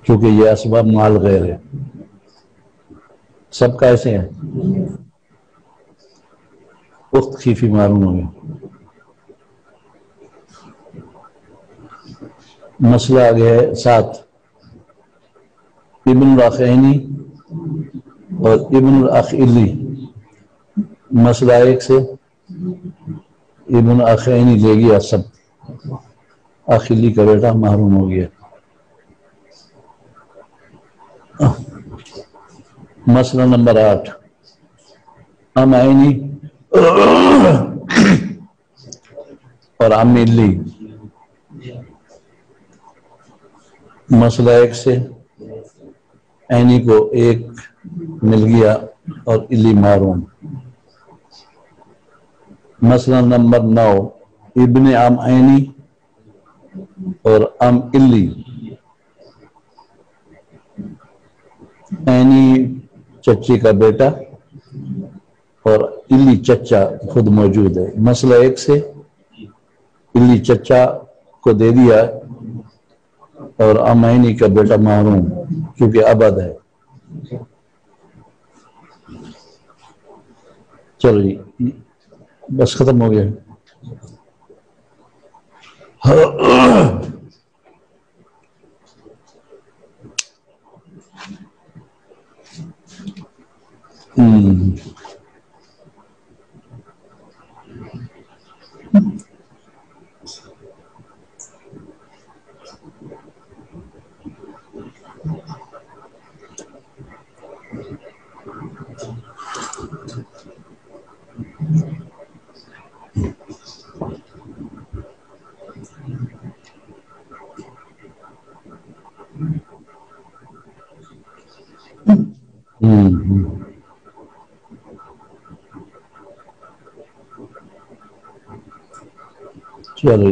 کیونکہ یہ اسباب مال غیر ہے. سب کا ایسے ہے. اخت خیفی معلوم ہو گیا. مسئلہ آگے ہے 7. ابن الاخینی اور ابن الاخیلی. مسئلہ 1 سے ابن اخینی لے گیا سب، اخیلی کا بیٹا محروم ہو گیا. مسئلہ نمبر 8. عینی اور علی. مسئلہ 1 سے عینی کو 1 مل گیا اور علی محروم. مسئلہ نمبر 9. ابن عینی اور علی. عینی چچی کا بیٹا اور علی چچا خود موجود ہے. مسئلہ 1 سے علی چچا کو دے دیا اور عینی کا بیٹا محروم کیونکہ ابد ہے. چلو جی بس ختم ہو گیا. چلو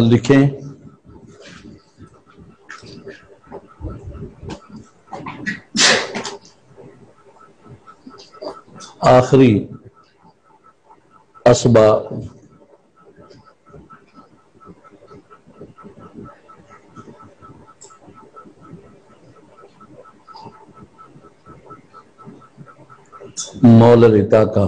لکھیں. آخری اسباب مولا کا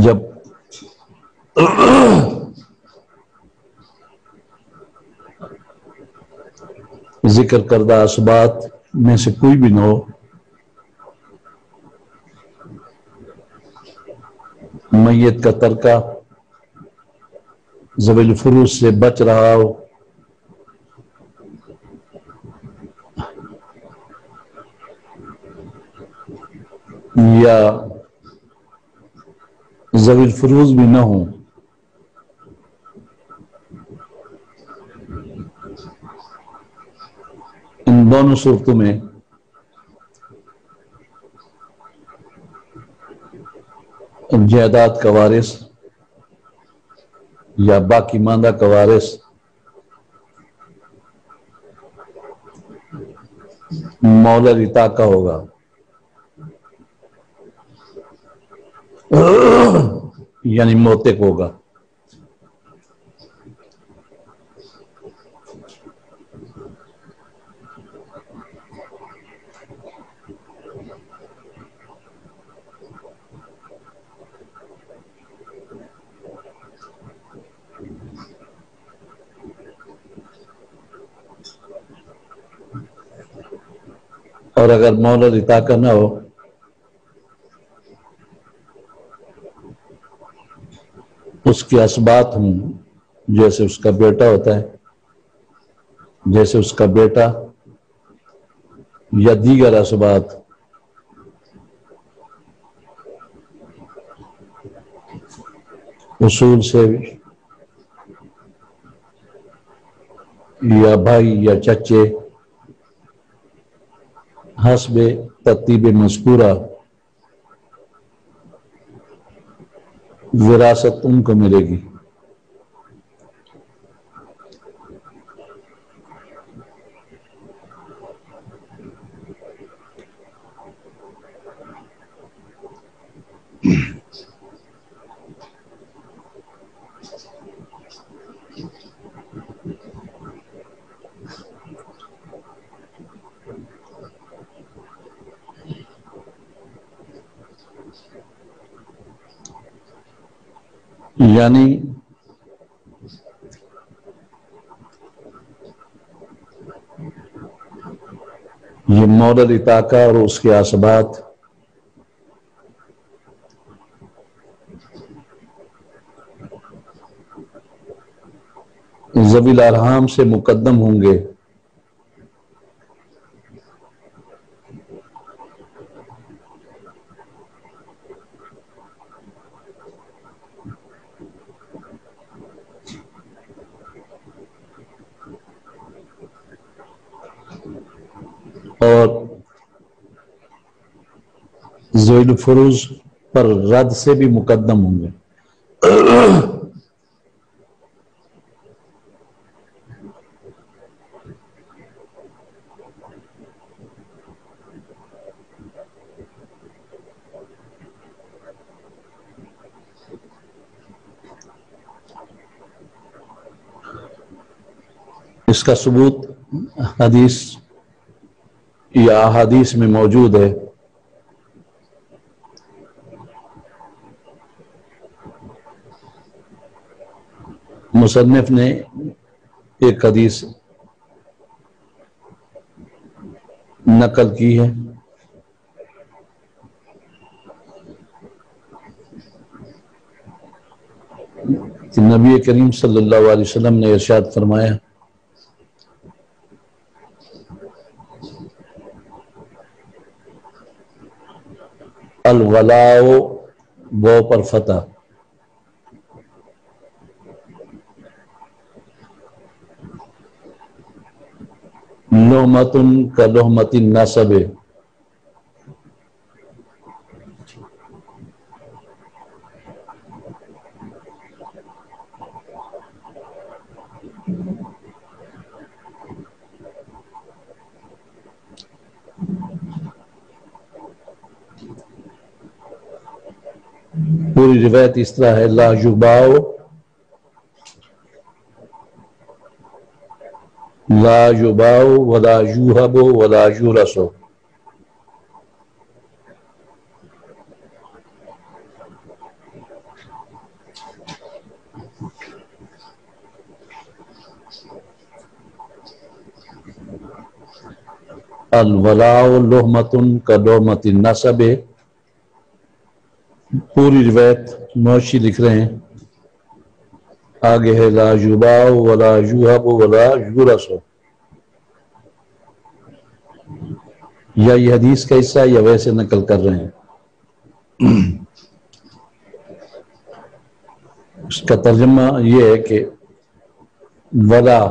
جب ذکر کردہ اسباب میں سے کوئی بھی نہ ہو، میت کا ترکہ ذوی الفروض سے بچ رہا ہو، یا ذوی الفروض بھی نہ ہوں، ان دونوں صورتوں میں جائیداد کا وارث یا باقی ماندہ کا وارث مولا رتا کا ہوگا. یعنی موتق ہوگا. اور اگر مولا رتا کا نہ ہو اس کے اسبات ہوں، جیسے اس کا بیٹا ہوتا ہے، جیسے اس کا بیٹا یا دیگر اسبات، اصول سے یا بھائی یا چچے حسب ترتیب مذکورہ وراثت ان کو ملے گی۔ یعنی یہ مولد اطاقہ اور اس کے اسبات ذوی الارحام سے مقدم ہوں گے، اور ذوی الفروض پر رد سے بھی مقدم ہوں گے۔ اس کا ثبوت حدیث یا احادیث میں موجود ہے۔ مصنف نے ایک حدیث نقل کی ہے، کہ نبی کریم صلی اللہ علیہ وسلم نے ارشاد فرمایا، الولاء وہ پر فتح، لحمۃ کا لحمۃ النسب، پوری روایت اس طرح ہے، لا یباع لا یباع ولا یوہب ولا یورث، الولاء لحمۃ کا لحمۃ النسب۔ پوری روایت موشی لکھ رہے ہیں، آگے ہے لا یباع ولا یوہب ولا یورث، یا یہ حدیث کا حصہ یا ویسے نقل کر رہے ہیں۔ اس کا ترجمہ یہ ہے کہ ولا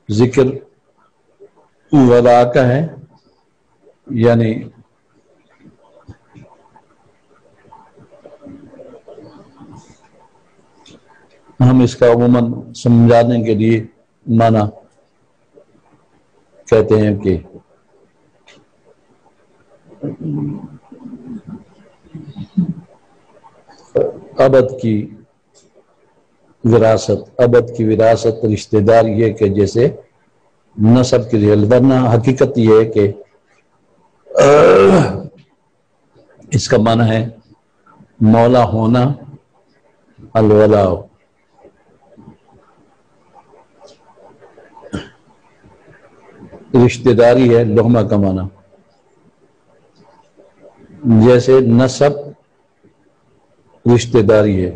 ذکر ولا کا ہے، یعنی ہم اس کا عموماً سمجھانے کے لیے معنی کہتے ہیں کہ ابد کی وراثت، ابد کی وراثت رشتہ دار یہ کہ جیسے نسب کے لیے، ورنہ حقیقت یہ ہے کہ اس کا معنی ہے مولا ہونا، الولاء، رشتہ داری ہے لحمہ کا معنی، جیسے نسب رشتہ داری ہے۔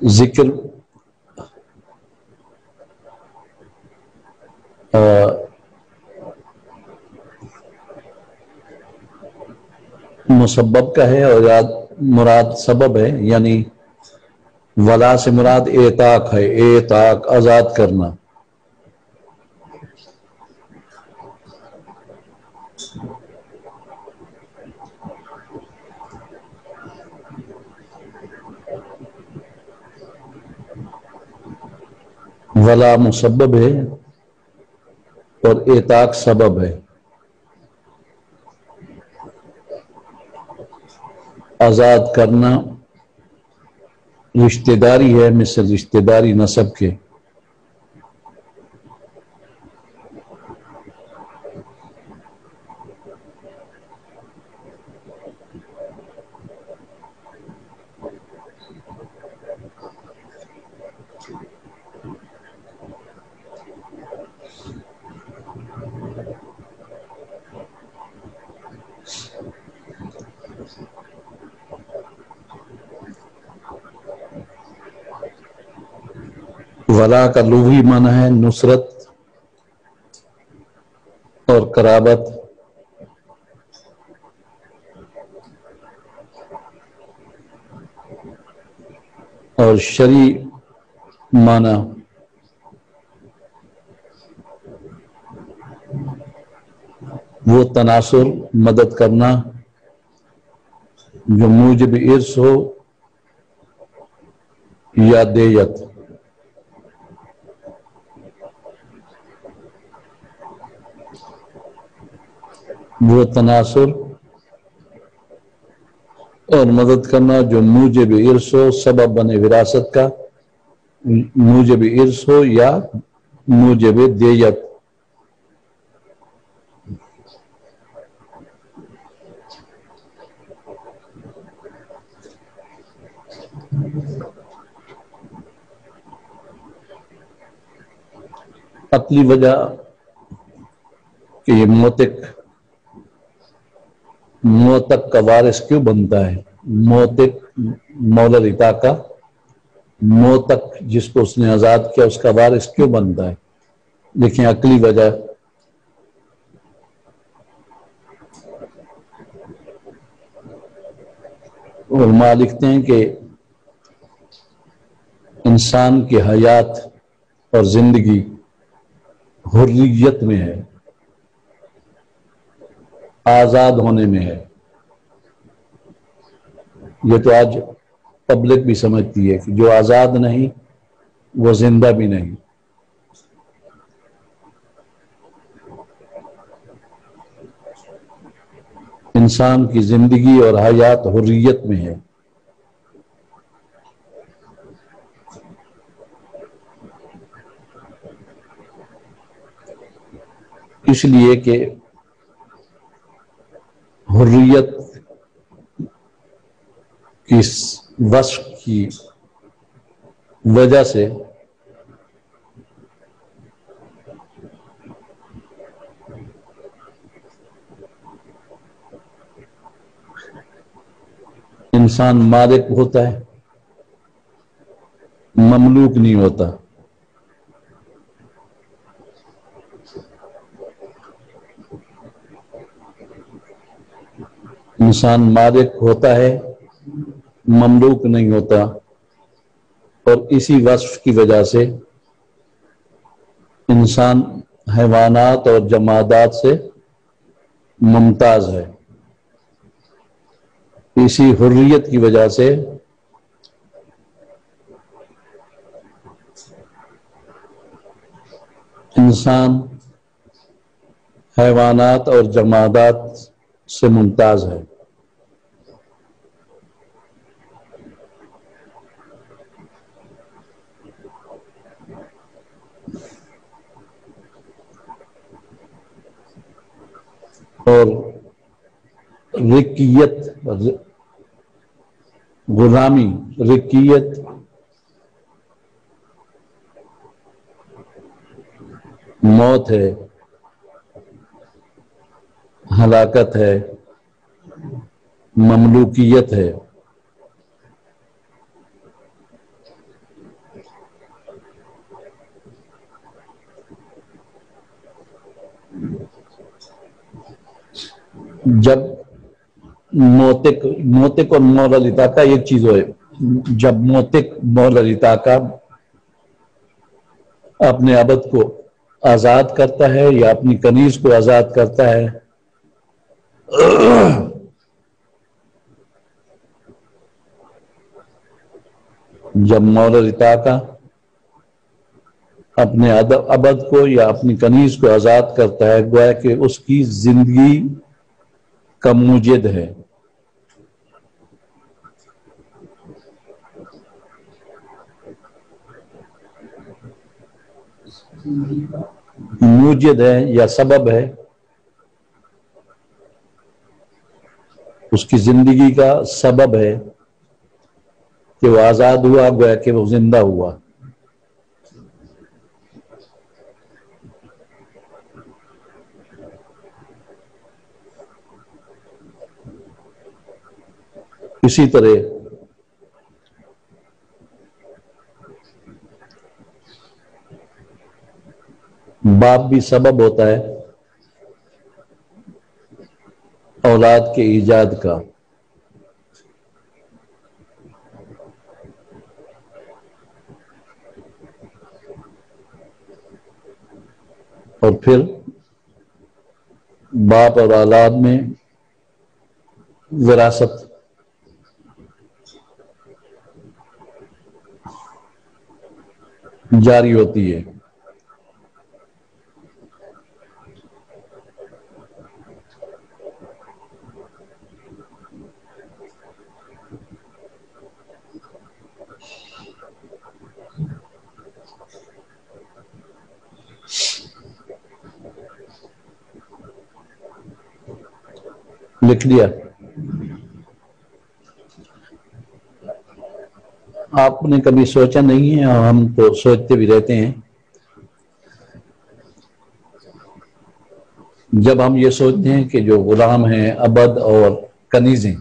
ذکر مسبب کا ہے اور مراد سبب ہے، یعنی ولا سے مراد اعتاق ہے، اعتاق آزاد کرنا۔ ولا مسبب ہے اور اعتاق سبب ہے۔ آزاد کرنا رشتہ داری ہے، مثل رشتہ داری نسب کے۔ ولا کا لغوی معنی ہے نصرت اور قرابت، اور شرعی معنی وہ تناصر، مدد کرنا جو موجب ارث ہو یا دیت۔ وہ تناصر اور مدد کرنا جو موجب ارث ہو، سبب بنے وراثت کا، موجب ارث ہو یا موجب دیت۔ عقلی وجہ کہ یہ موتق کا وارث کیوں بنتا ہے؟ موتق مولا رتا کا موتق جس کو اس نے آزاد کیا اس کا وارث کیوں بنتا ہے؟ دیکھیں عقلی وجہ، علماء لکھتے ہیں کہ انسان کی حیات اور زندگی حریت میں ہے، آزاد ہونے میں ہے۔ یہ تو آج پبلک بھی سمجھتی ہے کہ جو آزاد نہیں وہ زندہ بھی نہیں۔ انسان کی زندگی اور حیات حریت میں ہے۔ اس لیے کہ حریت کی وصف کی وجہ سے انسان مالک ہوتا ہے، مملوک نہیں ہوتا۔ انسان مالک ہوتا ہے، مملوک نہیں ہوتا، اور اسی وصف کی وجہ سے انسان حیوانات اور جمادات سے ممتاز ہے۔ اسی حریت کی وجہ سے انسان حیوانات اور جمادات سے ممتاز ہے۔ اور رقیت، غلامی، رقیت موت ہے، ہلاکت ہے، مملوکیت ہے۔ جب موتق اور مولا لطاقہ ایک چیز ہے. جب موتق مولا لطاقہ اپنے عبد کو آزاد کرتا ہے یا اپنی کنیز کو آزاد کرتا ہے جب مولا لطاقہ اپنے عبد کو یا اپنی کنیز کو آزاد کرتا ہے گویا کہ اس کی زندگی کا موجد ہے. موجد ہے یا سبب ہے اس کی زندگی کا سبب ہے کہ وہ آزاد ہوا گویا کہ وہ زندہ ہوا. اسی طرح باپ بھی سبب ہوتا ہے اولاد کے ایجاد کا. اور پھر باپ اور اولاد میں وراثت جاری ہوتی ہے. لکھ لیا؟ آپ نے کبھی سوچا نہیں ہے اور ہم تو سوچتے بھی رہتے ہیں. جب ہم یہ سوچتے ہیں کہ جو غلام ہیں عبد اور کنیزیں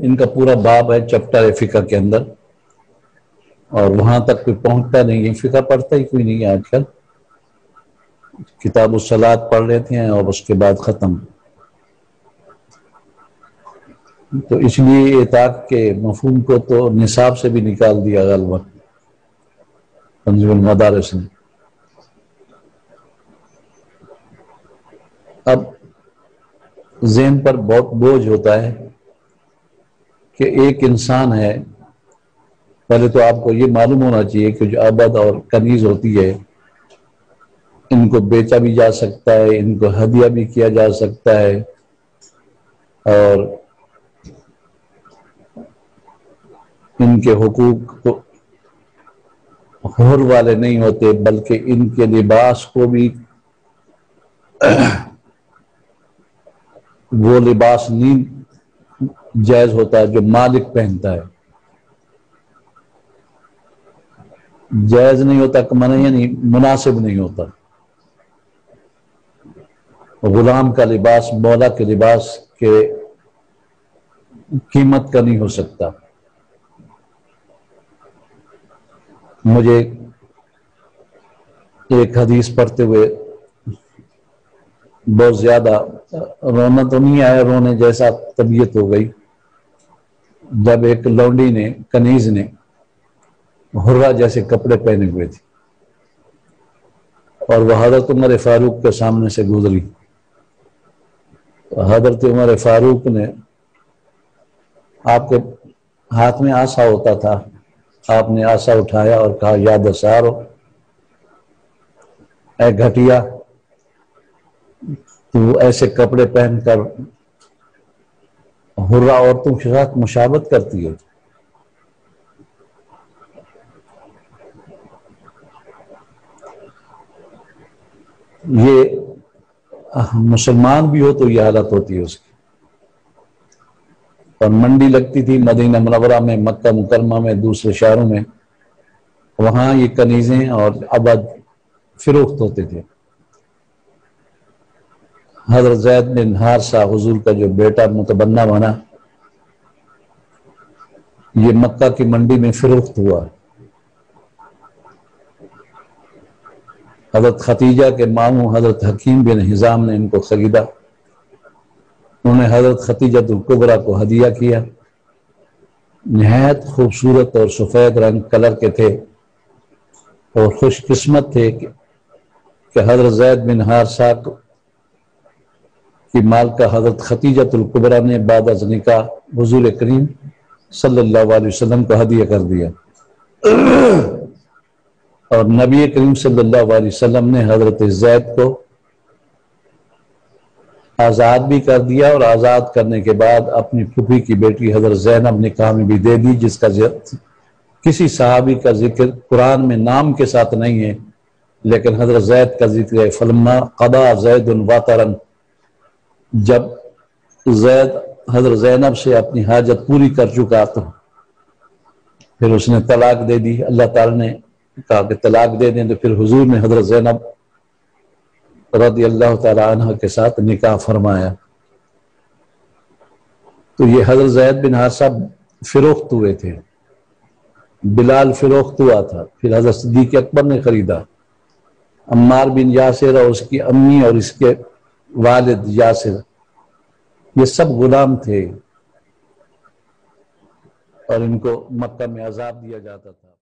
ان کا پورا باب ہے چیپٹر فقہ کے اندر اور وہاں تک کوئی پہنچتا نہیں ہے. فقہ پڑھتا ہی کوئی نہیں ہے آج کل. کتاب الصلاۃ پڑھ لیتے ہیں اور اس کے بعد ختم. تو اس لیے اطاعت کے مفہوم کو تو نصاب سے بھی نکال دیا غالباً تنظیم المدارس نے. اب ذہن پر بہت بوجھ ہوتا ہے کہ ایک انسان ہے. پہلے تو آپ کو یہ معلوم ہونا چاہیے کہ جو عبد اور کنیز ہوتی ہے ان کو بیچا بھی جا سکتا ہے, ان کو ہدیہ بھی کیا جا سکتا ہے اور ان کے حقوق تو حور والے نہیں ہوتے بلکہ ان کے لباس کو بھی وہ لباس نہیں جائز ہوتا ہے جو مالک پہنتا ہے. جائز نہیں ہوتا کہ معنی یعنی مناسب نہیں ہوتا. غلام کا لباس مولا کے لباس کے قیمت کا نہیں ہو سکتا. مجھے ایک حدیث پڑھتے ہوئے بہت زیادہ رونا تو نہیں آیا, رونے جیسا طبیعت ہو گئی جب ایک لونڈی نے کنیز نے حرہ جیسے کپڑے پہنے ہوئے تھے اور وہ حضرت عمر فاروق کے سامنے سے گزری. حضرت عمر فاروق نے آپ کے ہاتھ میں آسا ہوتا تھا, آپ نے آسا اٹھایا اور کہا یا دسارو, اے گھٹیا تو ایسے کپڑے پہن کر حرہ عورتوں کے ساتھ مشابہت کرتی ہے. یہ مسلمان بھی ہو تو یہ حالت ہوتی ہے اس کی. اور منڈی لگتی تھی مدینہ منورہ میں, مکہ مکرمہ میں, دوسرے شہروں میں, وہاں یہ کنیزیں اور عبد فروخت ہوتے تھے. حضرت زید بن حارثہ حضور کا جو بیٹا متبنہ بنا یہ مکہ کی منڈی میں فروخت ہوا. حضرت ختیجہ کے ماموں حضرت حکیم بن حزام نے ان کو خریدا. انہوں نے حضرت ختیجہ الکبریٰ کو ہدیہ کیا. نہایت خوبصورت اور سفید رنگ کلر کے تھے اور خوش قسمت تھے کہ حضرت زید بن حارثہ کی مالکہ حضرت ختیجہ الکبریٰ نے بعد از نکاح حضور کریم صلی اللہ علیہ وسلم کو ہدیہ کر دیا. اور نبی کریم صلی اللہ علیہ وسلم نے حضرت زید کو آزاد بھی کر دیا اور آزاد کرنے کے بعد اپنی پھوپھی کی بیٹی حضرت زینب نکاح میں بھی دے دی، جس کا کسی صحابی کا ذکر قرآن میں نام کے ساتھ نہیں ہے، لیکن حضرت زید کا ذکر ہے. فلما قضا زید وطرا، جب زید حضرت زینب سے اپنی حاجت پوری کر چکا تو پھر اس نے طلاق دے دی. اللہ تعالی نے کہا کہ طلاق دے دیں، تو پھر حضور نے حضرت زینب رضی اللہ تعالی عنہ کے ساتھ نکاح فرمایا. تو یہ حضرت زید بن حارثہ فروخت ہوئے تھے. بلال فروخت ہوا تھا، پھر حضرت صدیق اکبر نے خریدا. عمار بن یاسر اور اس کی امی اور اس کے والد یاسر، یہ سب غلام تھے اور ان کو مکہ میں عذاب دیا جاتا تھا.